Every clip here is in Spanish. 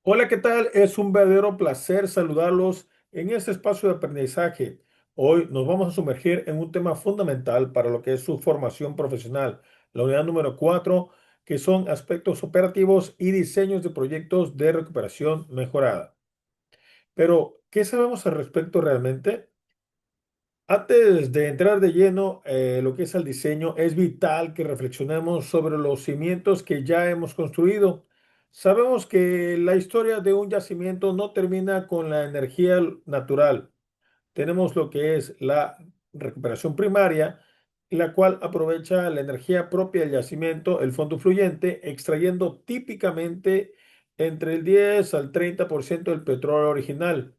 Hola, ¿qué tal? Es un verdadero placer saludarlos en este espacio de aprendizaje. Hoy nos vamos a sumergir en un tema fundamental para lo que es su formación profesional, la unidad número 4, que son aspectos operativos y diseños de proyectos de recuperación mejorada. Pero, ¿qué sabemos al respecto realmente? Antes de entrar de lleno, lo que es el diseño, es vital que reflexionemos sobre los cimientos que ya hemos construido. Sabemos que la historia de un yacimiento no termina con la energía natural. Tenemos lo que es la recuperación primaria, la cual aprovecha la energía propia del yacimiento, el fondo fluyente, extrayendo típicamente entre el 10 al 30% del petróleo original.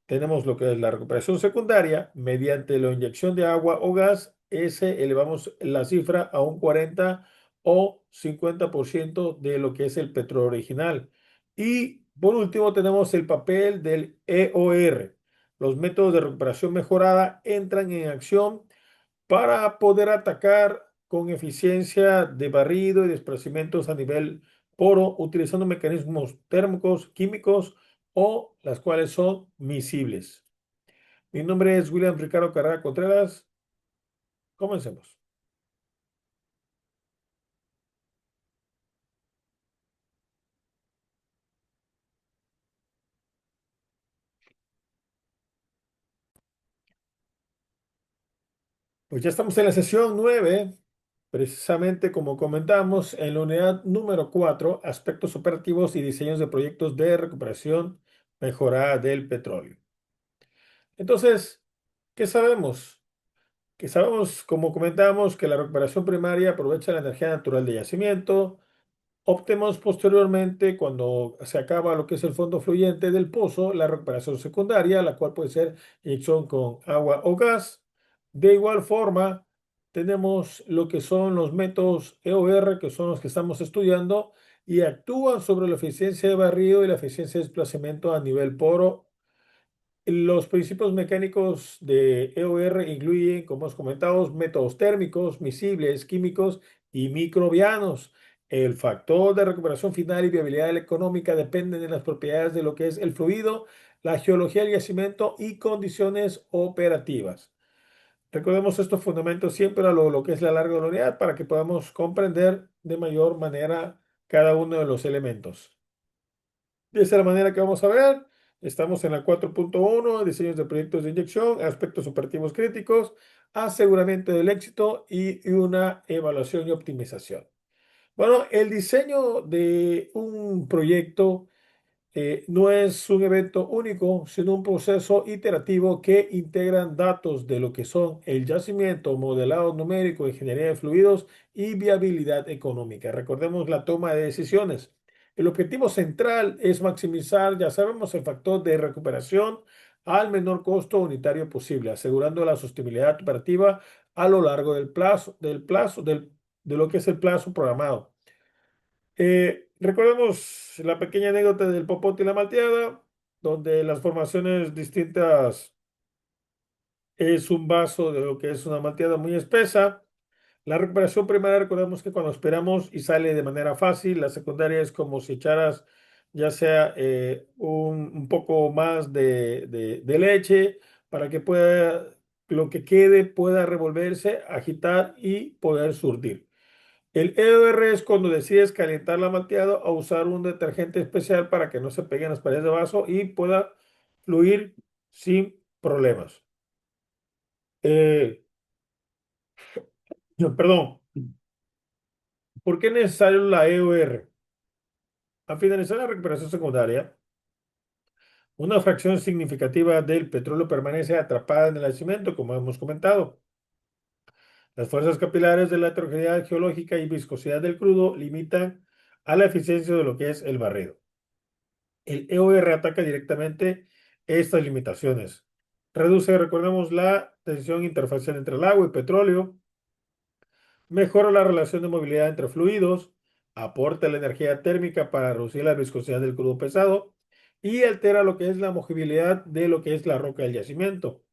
Tenemos lo que es la recuperación secundaria mediante la inyección de agua o gas. Ese elevamos la cifra a un 40 o 50% de lo que es el petróleo original. Y por último tenemos el papel del EOR. Los métodos de recuperación mejorada entran en acción para poder atacar con eficiencia de barrido y desplazamientos a nivel poro utilizando mecanismos térmicos, químicos o las cuales son miscibles. Mi nombre es William Ricardo Carrera Contreras. Comencemos. Pues ya estamos en la sesión 9, precisamente como comentamos, en la unidad número 4, aspectos operativos y diseños de proyectos de recuperación mejorada del petróleo. Entonces, ¿qué sabemos? Que sabemos, como comentábamos, que la recuperación primaria aprovecha la energía natural de yacimiento. Optemos posteriormente, cuando se acaba lo que es el fondo fluyente del pozo, la recuperación secundaria, la cual puede ser inyección con agua o gas. De igual forma, tenemos lo que son los métodos EOR, que son los que estamos estudiando, y actúan sobre la eficiencia de barrido y la eficiencia de desplazamiento a nivel poro. Los principios mecánicos de EOR incluyen, como hemos comentado, métodos térmicos, miscibles, químicos y microbianos. El factor de recuperación final y viabilidad económica dependen de las propiedades de lo que es el fluido, la geología del yacimiento y condiciones operativas. Recordemos estos fundamentos siempre a lo que es la larga de la unidad para que podamos comprender de mayor manera cada uno de los elementos. De esa es la manera que vamos a ver. Estamos en la 4.1, diseños de proyectos de inyección, aspectos operativos críticos, aseguramiento del éxito y una evaluación y optimización. Bueno, el diseño de un proyecto no es un evento único, sino un proceso iterativo que integran datos de lo que son el yacimiento, modelado numérico, ingeniería de fluidos y viabilidad económica. Recordemos la toma de decisiones. El objetivo central es maximizar, ya sabemos, el factor de recuperación al menor costo unitario posible, asegurando la sostenibilidad operativa a lo largo de lo que es el plazo programado. Recordemos la pequeña anécdota del popote y la malteada, donde las formaciones distintas es un vaso de lo que es una malteada muy espesa. La recuperación primaria, recordemos que cuando esperamos y sale de manera fácil, la secundaria es como si echaras ya sea un poco más de leche para que pueda, lo que quede pueda revolverse, agitar y poder surtir. El EOR es cuando decides calentar la malteada o usar un detergente especial para que no se peguen las paredes de vaso y pueda fluir sin problemas. Eh, perdón, ¿por qué es necesario la EOR? Al finalizar la recuperación secundaria, una fracción significativa del petróleo permanece atrapada en el yacimiento, como hemos comentado. Las fuerzas capilares de la heterogeneidad geológica y viscosidad del crudo limitan a la eficiencia de lo que es el barrido. El EOR ataca directamente estas limitaciones. Reduce, recordemos, la tensión interfacial entre el agua y petróleo, mejora la relación de movilidad entre fluidos, aporta la energía térmica para reducir la viscosidad del crudo pesado y altera lo que es la movibilidad de lo que es la roca del yacimiento.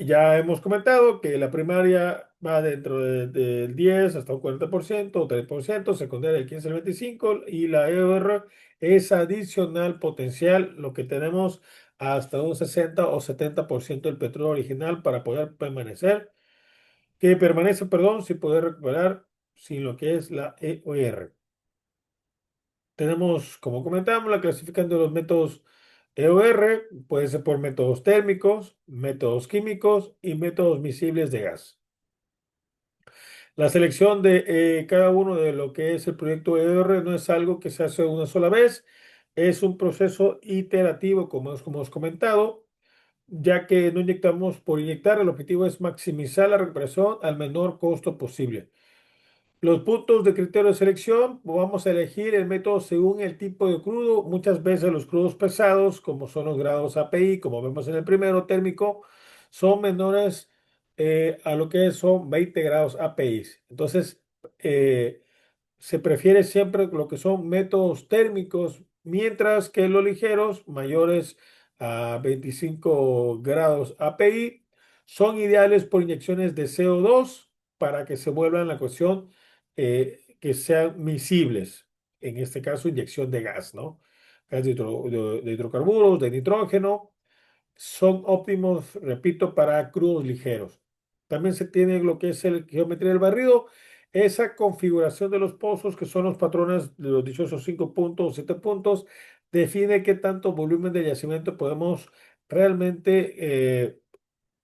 Ya hemos comentado que la primaria va dentro del 10 hasta un 40% o 3%, secundaria del 15 al 25% y la EOR es adicional potencial, lo que tenemos hasta un 60 o 70% del petróleo original para poder permanecer, que permanece, perdón, sin poder recuperar sin lo que es la EOR. Tenemos, como comentamos, la clasificación de los métodos EOR, puede ser por métodos térmicos, métodos químicos y métodos miscibles de gas. La selección de cada uno de lo que es el proyecto EOR no es algo que se hace una sola vez, es un proceso iterativo, como hemos comentado, ya que no inyectamos por inyectar, el objetivo es maximizar la recuperación al menor costo posible. Los puntos de criterio de selección, pues vamos a elegir el método según el tipo de crudo. Muchas veces los crudos pesados, como son los grados API, como vemos en el primero térmico, son menores a lo que son 20 grados API. Entonces, eh, se prefiere siempre lo que son métodos térmicos, mientras que los ligeros, mayores a 25 grados API, son ideales por inyecciones de CO2 para que se vuelvan la cuestión que sean miscibles. En este caso, inyección de gas, ¿no? Gas de hidrocarburos, de nitrógeno son óptimos, repito, para crudos ligeros. También se tiene lo que es el geometría del barrido, esa configuración de los pozos, que son los patrones de los dichosos 5 puntos o 7 puntos, define qué tanto volumen de yacimiento podemos realmente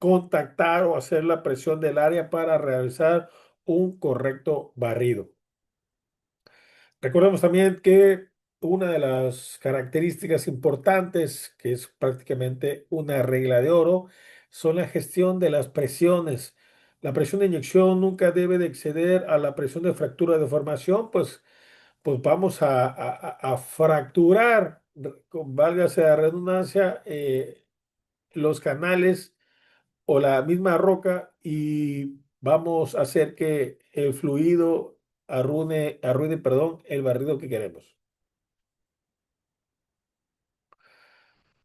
contactar o hacer la presión del área para realizar un correcto barrido. Recordemos también que una de las características importantes, que es prácticamente una regla de oro, son la gestión de las presiones. La presión de inyección nunca debe de exceder a la presión de fractura de formación, pues vamos a fracturar, válgase la redundancia, los canales o la misma roca y vamos a hacer que el fluido arruine, perdón, el barrido que queremos.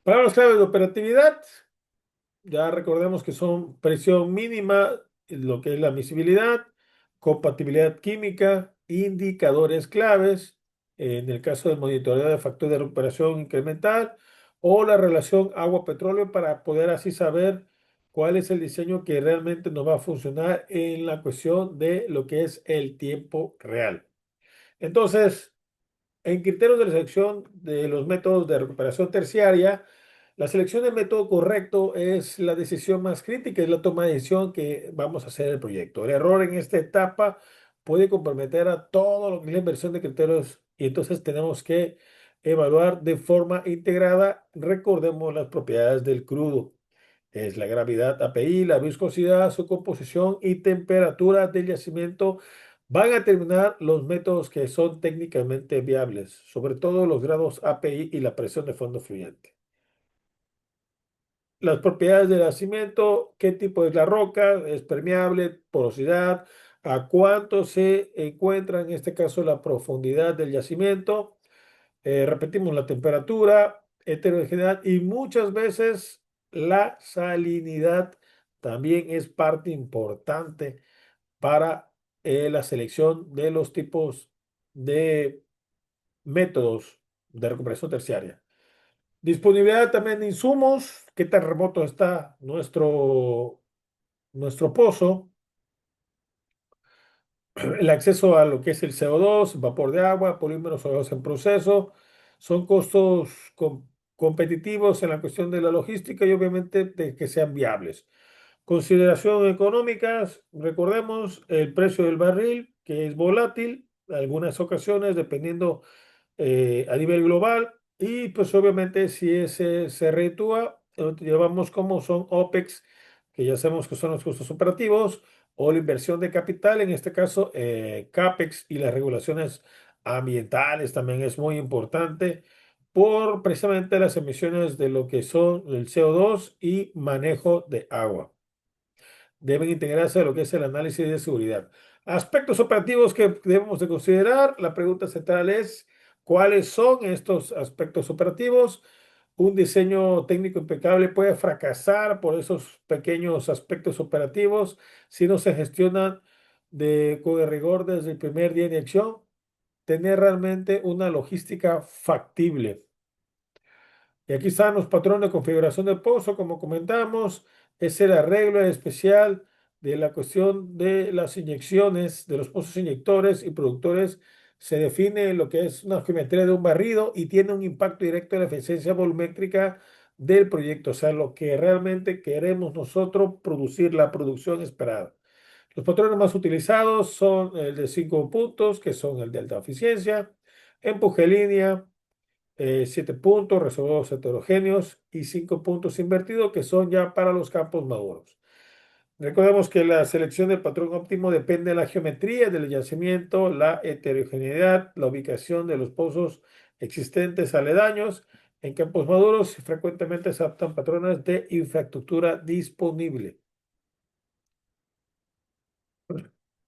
Palabras clave de operatividad, ya recordemos que son presión mínima, lo que es la miscibilidad, compatibilidad química, indicadores claves, en el caso del monitoreo de factor de recuperación incremental o la relación agua-petróleo para poder así saber cuál es el diseño que realmente nos va a funcionar en la cuestión de lo que es el tiempo real. Entonces, en criterios de la selección de los métodos de recuperación terciaria, la selección del método correcto es la decisión más crítica, es la toma de decisión que vamos a hacer en el proyecto. El error en esta etapa puede comprometer a todo lo que es la inversión de criterios y entonces tenemos que evaluar de forma integrada, recordemos las propiedades del crudo. Es la gravedad API, la viscosidad, su composición y temperatura del yacimiento van a terminar los métodos que son técnicamente viables, sobre todo los grados API y la presión de fondo fluyente. Las propiedades del yacimiento, qué tipo es la roca, es permeable, porosidad, a cuánto se encuentra en este caso la profundidad del yacimiento. Repetimos la temperatura, heterogeneidad y muchas veces la salinidad también es parte importante para la selección de los tipos de métodos de recuperación terciaria. Disponibilidad también de insumos, qué tan remoto está nuestro pozo, el acceso a lo que es el CO2, vapor de agua, polímeros sólidos en proceso, son costos competitivos en la cuestión de la logística y obviamente de que sean viables. Consideración económicas, recordemos el precio del barril, que es volátil, en algunas ocasiones, dependiendo a nivel global, y pues obviamente si ese se reditúa, llevamos como son OPEX, que ya sabemos que son los costos operativos, o la inversión de capital, en este caso CAPEX y las regulaciones ambientales también es muy importante por precisamente las emisiones de lo que son el CO2 y manejo de agua. Deben integrarse a lo que es el análisis de seguridad. Aspectos operativos que debemos de considerar. La pregunta central es, ¿cuáles son estos aspectos operativos? Un diseño técnico impecable puede fracasar por esos pequeños aspectos operativos si no se gestionan con el rigor desde el primer día de acción. Tener realmente una logística factible. Y aquí están los patrones de configuración del pozo, como comentamos, es el arreglo especial de la cuestión de las inyecciones, de los pozos inyectores y productores. Se define lo que es una geometría de un barrido y tiene un impacto directo en la eficiencia volumétrica del proyecto, o sea, lo que realmente queremos nosotros producir, la producción esperada. Los patrones más utilizados son el de 5 puntos, que son el de alta eficiencia, empuje línea, 7 puntos, reservados heterogéneos y 5 puntos invertidos, que son ya para los campos maduros. Recordemos que la selección del patrón óptimo depende de la geometría del yacimiento, la heterogeneidad, la ubicación de los pozos existentes aledaños. En campos maduros frecuentemente se adaptan patrones de infraestructura disponible.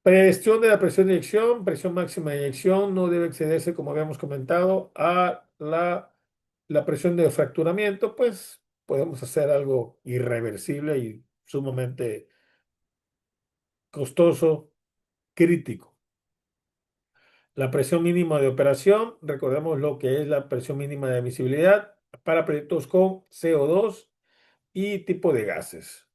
Presión de la presión de inyección, presión máxima de inyección no debe excederse, como habíamos comentado, a la presión de fracturamiento, pues podemos hacer algo irreversible y sumamente costoso, crítico. La presión mínima de operación, recordemos lo que es la presión mínima de admisibilidad para proyectos con CO2 y tipo de gases.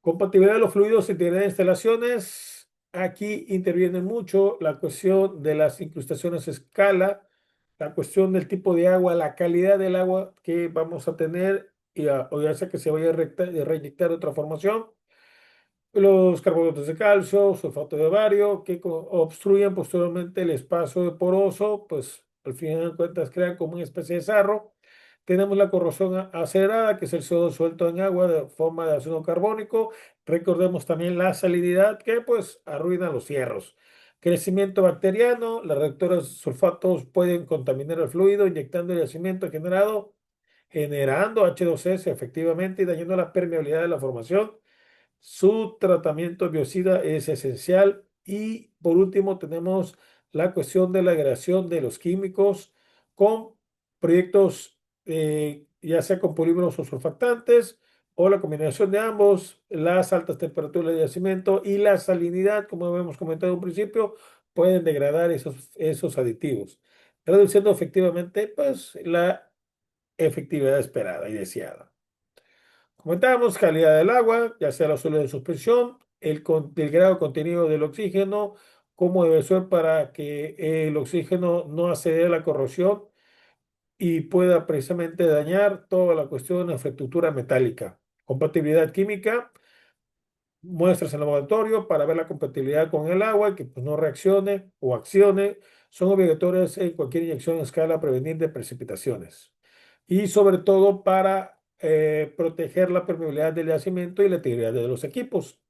Compatibilidad de los fluidos y integridad de instalaciones. Aquí interviene mucho la cuestión de las incrustaciones a escala, la cuestión del tipo de agua, la calidad del agua que vamos a tener, o ya sea que se vaya a reinyectar otra formación, los carbonatos de calcio, sulfato de bario, que obstruyen posteriormente el espacio poroso, pues al final de cuentas crean como una especie de sarro. Tenemos la corrosión acelerada, que es el CO2 suelto en agua de forma de ácido carbónico. Recordemos también la salinidad, que pues arruina los hierros. Crecimiento bacteriano, las reactores sulfatos pueden contaminar el fluido, inyectando el yacimiento generando H2S efectivamente y dañando la permeabilidad de la formación. Su tratamiento biocida es esencial. Y por último tenemos la cuestión de la agregación de los químicos con proyectos, ya sea con polímeros o surfactantes o la combinación de ambos, las altas temperaturas de yacimiento y la salinidad, como habíamos comentado en un principio, pueden degradar esos aditivos, reduciendo efectivamente pues, la efectividad esperada y deseada. Comentábamos calidad del agua, ya sea la solución de suspensión, el grado de contenido del oxígeno, cómo debe ser para que el oxígeno no acelere la corrosión y pueda precisamente dañar toda la cuestión de la infraestructura metálica. Compatibilidad química, muestras en laboratorio para ver la compatibilidad con el agua y que pues, no reaccione o accione. Son obligatorias en cualquier inyección en escala a prevenir de precipitaciones. Y sobre todo para proteger la permeabilidad del yacimiento y la integridad de los equipos.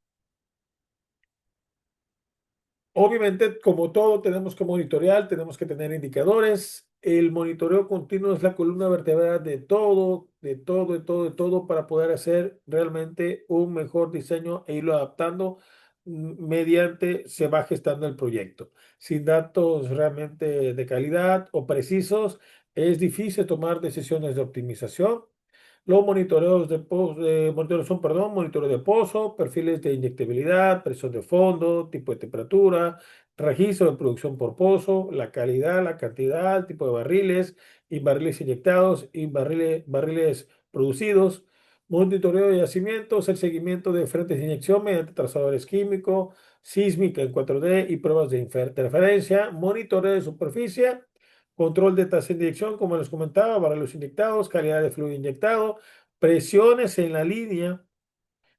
Obviamente, como todo, tenemos que monitorear, tenemos que tener indicadores. El monitoreo continuo es la columna vertebral de todo, de todo, de todo, de todo, para poder hacer realmente un mejor diseño e irlo adaptando mediante se va gestando el proyecto. Sin datos realmente de calidad o precisos, es difícil tomar decisiones de optimización. Los monitoreos monitoreos son, perdón, monitoreo de pozo, perfiles de inyectabilidad, presión de fondo, tipo de temperatura, registro de producción por pozo, la calidad, la cantidad, el tipo de barriles, y barriles inyectados y barriles producidos, monitoreo de yacimientos, el seguimiento de frentes de inyección mediante trazadores químicos, sísmica en 4D y pruebas de interferencia, monitoreo de superficie. Control de tasa de inyección, como les comentaba, barriles inyectados, calidad de fluido inyectado, presiones en la línea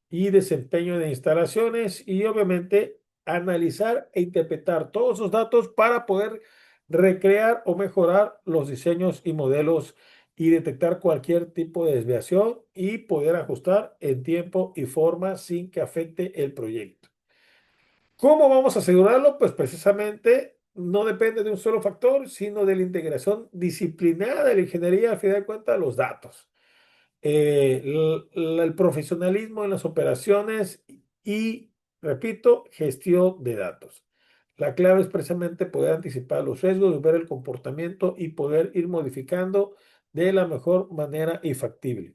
y desempeño de instalaciones y obviamente analizar e interpretar todos esos datos para poder recrear o mejorar los diseños y modelos y detectar cualquier tipo de desviación y poder ajustar en tiempo y forma sin que afecte el proyecto. ¿Cómo vamos a asegurarlo? Pues precisamente no depende de un solo factor, sino de la integración disciplinada de la ingeniería, a final de cuentas, los datos, el profesionalismo en las operaciones y, repito, gestión de datos. La clave es precisamente poder anticipar los riesgos, ver el comportamiento y poder ir modificando de la mejor manera y factible.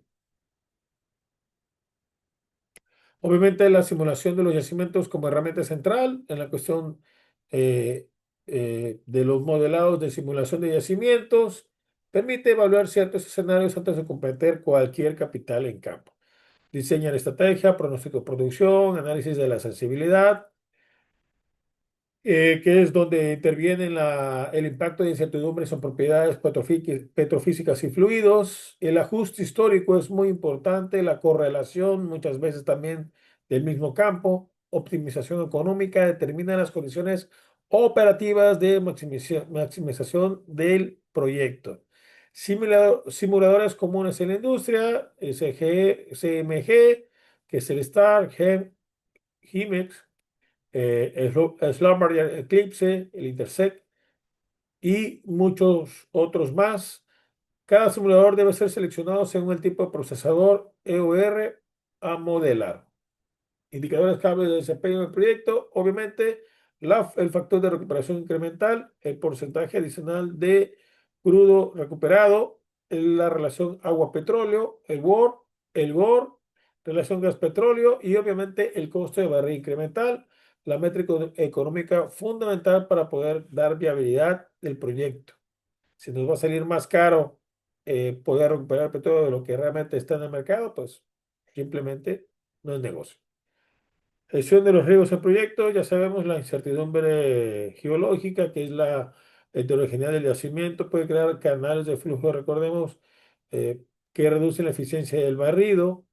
Obviamente, la simulación de los yacimientos como herramienta central en la cuestión eh, de los modelados de simulación de yacimientos permite evaluar ciertos escenarios antes de comprometer cualquier capital en campo. Diseña la estrategia, pronóstico de producción, análisis de la sensibilidad, que es donde interviene el impacto de incertidumbres en propiedades petrofísicas y fluidos. El ajuste histórico es muy importante, la correlación muchas veces también del mismo campo. Optimización económica determina las condiciones operativas de maximización del proyecto. Simuladores comunes en la industria, CMG, que es el STAR, GIMEX, Slumber Eclipse, el Intersect y muchos otros más. Cada simulador debe ser seleccionado según el tipo de procesador EOR a modelar. Indicadores clave de desempeño del proyecto, obviamente, el factor de recuperación incremental, el porcentaje adicional de crudo recuperado, la relación agua-petróleo, el GOR, relación gas-petróleo y obviamente el costo de barril incremental, la métrica económica fundamental para poder dar viabilidad del proyecto. Si nos va a salir más caro poder recuperar el petróleo de lo que realmente está en el mercado, pues simplemente no es negocio. Gestión de los riesgos en proyecto, ya sabemos la incertidumbre geológica, que es la heterogeneidad del yacimiento, puede crear canales de flujo, recordemos, que reducen la eficiencia del barrido.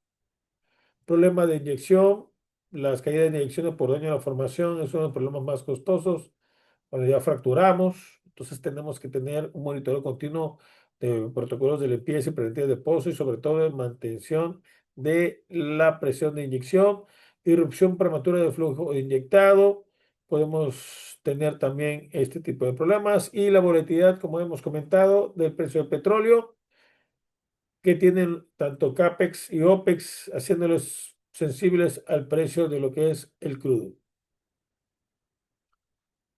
Problema de inyección, las caídas de inyecciones por daño a la formación es uno de los problemas más costosos cuando ya fracturamos. Entonces tenemos que tener un monitoreo continuo de protocolos de limpieza y preventiva de pozo y sobre todo de mantención de la presión de inyección, irrupción prematura de flujo inyectado. Podemos tener también este tipo de problemas y la volatilidad, como hemos comentado, del precio del petróleo que tienen tanto CAPEX y OPEX, haciéndolos sensibles al precio de lo que es el crudo.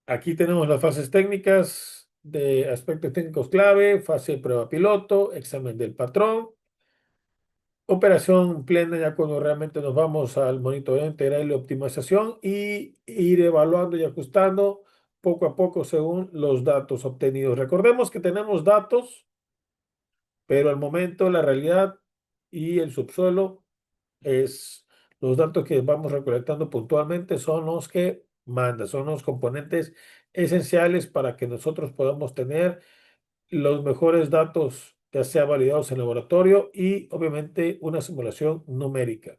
Aquí tenemos las fases técnicas de aspectos técnicos clave, fase de prueba piloto, examen del patrón, operación plena ya cuando realmente nos vamos al monitoreo integral y la optimización y ir evaluando y ajustando poco a poco según los datos obtenidos. Recordemos que tenemos datos, pero al momento la realidad y el subsuelo es los datos que vamos recolectando puntualmente son los que manda, son los componentes esenciales para que nosotros podamos tener los mejores datos, ya sea validados en laboratorio y obviamente una simulación numérica.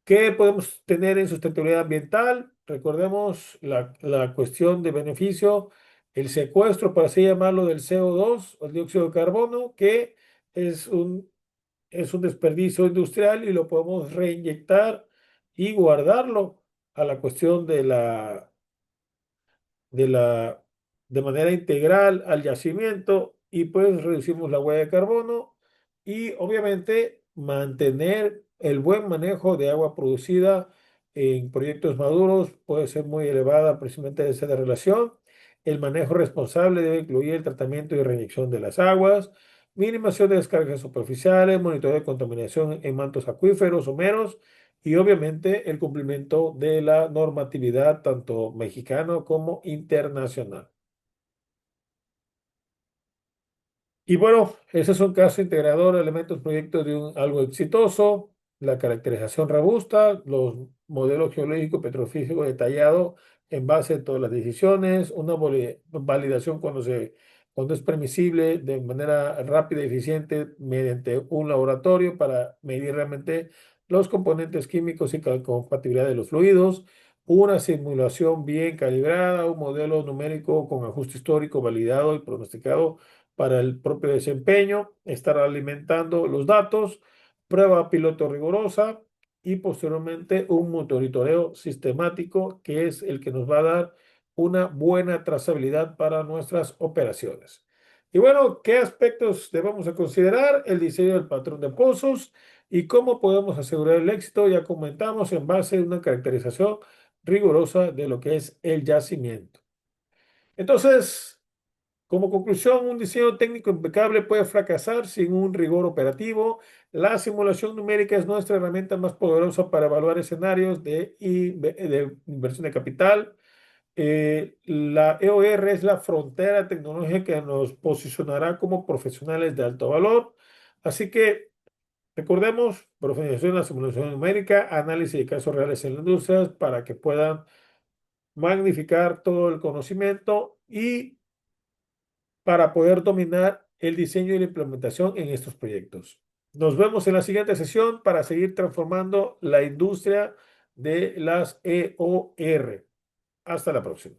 ¿Qué podemos tener en sustentabilidad ambiental? Recordemos la cuestión de beneficio, el secuestro, por así llamarlo, del CO2, el dióxido de carbono, que es un desperdicio industrial y lo podemos reinyectar y guardarlo a la cuestión de la, de manera integral al yacimiento y pues reducimos la huella de carbono y obviamente mantener el buen manejo de agua producida en proyectos maduros puede ser muy elevada precisamente esa relación. El manejo responsable debe incluir el tratamiento y reinyección de las aguas, minimización de descargas superficiales, monitoreo de contaminación en mantos acuíferos someros y obviamente el cumplimiento de la normatividad tanto mexicano como internacional. Y bueno, ese es un caso integrador de elementos proyectos de algo exitoso, la caracterización robusta, los modelos geológicos petrofísicos detallados en base a todas las decisiones, una validación cuando es permisible de manera rápida y eficiente mediante un laboratorio para medir realmente los componentes químicos y compatibilidad de los fluidos, una simulación bien calibrada, un modelo numérico con ajuste histórico validado y pronosticado para el propio desempeño, estar alimentando los datos, prueba piloto rigurosa y posteriormente un monitoreo sistemático que es el que nos va a dar una buena trazabilidad para nuestras operaciones. Y bueno, ¿qué aspectos debemos de considerar? El diseño del patrón de pozos y cómo podemos asegurar el éxito. Ya comentamos en base a una caracterización rigurosa de lo que es el yacimiento. Entonces, como conclusión, un diseño técnico impecable puede fracasar sin un rigor operativo. La simulación numérica es nuestra herramienta más poderosa para evaluar escenarios de inversión de capital. La EOR es la frontera tecnológica que nos posicionará como profesionales de alto valor. Así que recordemos, profundización en la simulación numérica, análisis de casos reales en la industria para que puedan magnificar todo el conocimiento y para poder dominar el diseño y la implementación en estos proyectos. Nos vemos en la siguiente sesión para seguir transformando la industria de las EOR. Hasta la próxima.